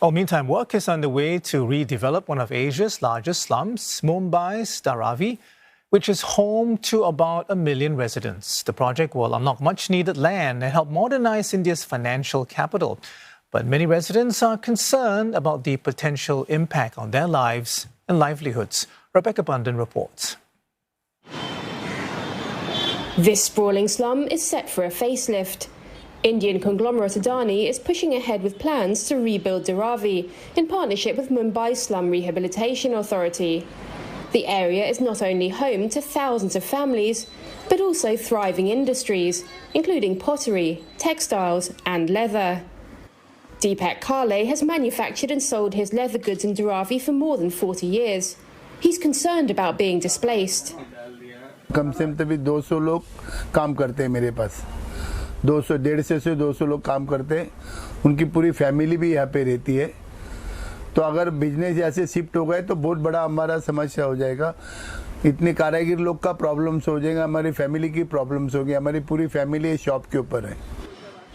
Well, meantime, work is underway to redevelop one of Asia's largest slums, Mumbai's Dharavi, which is home to about 1 million residents. The project will unlock much-needed land and help modernize India's financial capital. But many residents are concerned about the potential impact on their lives and livelihoods. Bundhun reports. This sprawling slum is set for a facelift. Indian conglomerate Adani is pushing ahead with plans to rebuild Dharavi in partnership with Mumbai's Slum Rehabilitation Authority. The area is not only home to thousands of families, but also thriving industries, including pottery, textiles and leather. Deepak Kale has manufactured and sold his leather goods in Dharavi for more than 40 years. He's concerned about being displaced. कम से कम तभी 200 लोग काम करते हैं मेरे पास 150 से 200 लोग काम करते हैं उनकी पूरी फैमिली भी यहाँ पे रहती है तो अगर बिजनेस ऐसे शिफ्ट हो गए तो बहुत बड़ा हमारा समस्या हो जाएगा इतने कारीगर लोग का प्रॉब्लम्स हो जाएगा हमारी फैमिली की प्रॉब्लम्स होगी हमारी पूरी फैमिली शॉप के ऊपर है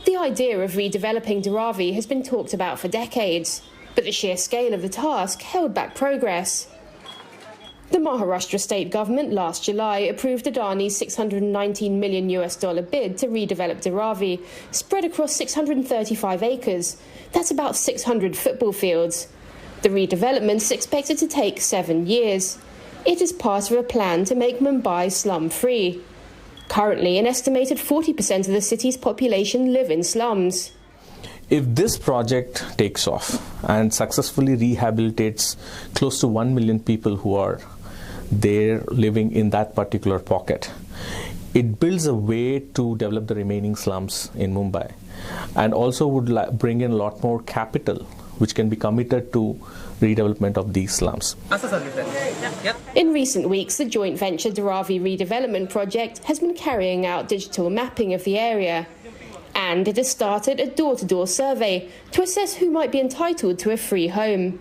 The idea of redeveloping Dharavi has been talked about for decades, but the sheer scale of the task held back progress. The Maharashtra state government last July approved Adani's $619 million bid to redevelop Dharavi, spread across 635 acres. That's about 600 football fields. The redevelopment is expected to take 7 years. It is part of a plan to make Mumbai slum-free. Currently, an estimated 40% of the city's population live in slums. If this project takes off and successfully rehabilitates close to 1 million people who are there living in that particular pocket, it builds a way to develop the remaining slums in Mumbai and also would bring in a lot more capital which can be committed to redevelopment of these slums. In recent weeks, the joint venture Dharavi Redevelopment Project has been carrying out digital mapping of the area. And it has started a door-to-door survey to assess who might be entitled to a free home.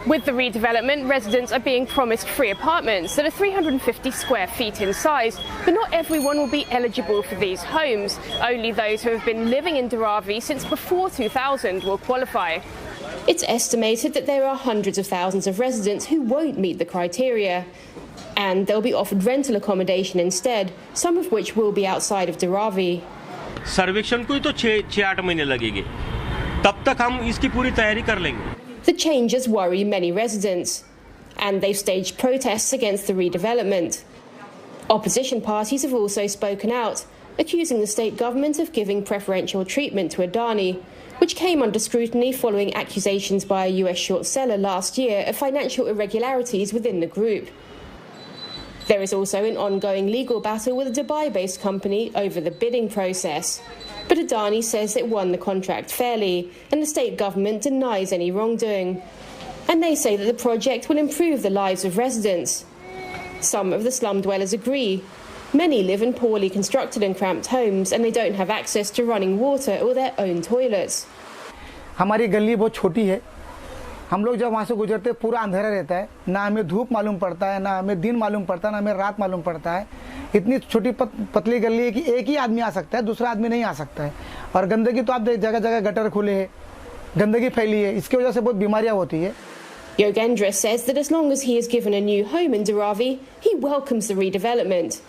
With the redevelopment, residents are being promised free apartments that are 350 square feet in size, but not everyone will be eligible for these homes. Only those who have been living in Dharavi since before 2000 will qualify. It's estimated that there are hundreds of thousands of residents who won't meet the criteria. And they'll be offered rental accommodation instead, some of which will be outside of Dharavi. सर्वेक्षण को ही तो 6-8 महीने लगेंगे तब तक हम इसकी पूरी तैयारी कर लेंगे The changes worry many residents, and they've staged protests against the redevelopment. Opposition parties have also spoken out, accusing the state government of giving preferential treatment to Adani, which came under scrutiny following accusations by a US short seller last year of financial irregularities within the group. There is also an ongoing legal battle with a Dubai-based company over the bidding process. But Adani says it won the contract fairly, and the state government denies any wrongdoing. And they say that the project will improve the lives of residents. Some of the slum dwellers agree. Many live in poorly constructed and cramped homes, and they don't have access to running water or their own toilets. हमारी गली बहुत छोटी है हम लोग जब वहाँ से गुजरते हैं पूरा अंधेरा रहता है ना हमें धूप मालूम पड़ता है ना हमें दिन मालूम पड़ता है ना हमें रात मालूम पड़ता है इतनी छोटी पतली गली है कि एक ही आदमी आ सकता है दूसरा आदमी नहीं आ सकता है और गंदगी तो आप जगह जगह गटर खुले हैं गंदगी फैली है इसकी वजह से बहुत बीमारियां होती है Yogendra says that as long as he is given a new home in Dharavi, he welcomes the redevelopment.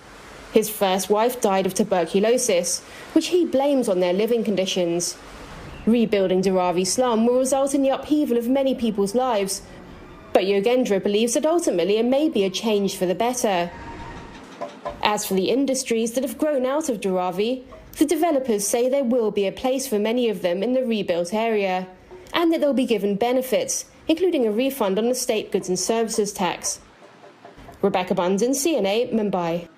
His first wife died of tuberculosis, which he blames on their living conditions. Rebuilding Dharavi slum will result in the upheaval of many people's lives, but Yogendra believes that ultimately it may be a change for the better. As for the industries that have grown out of Dharavi, the developers say there will be a place for many of them in the rebuilt area, and that they'll be given benefits, including a refund on the state goods and services tax. Bundhun, CNA, Mumbai.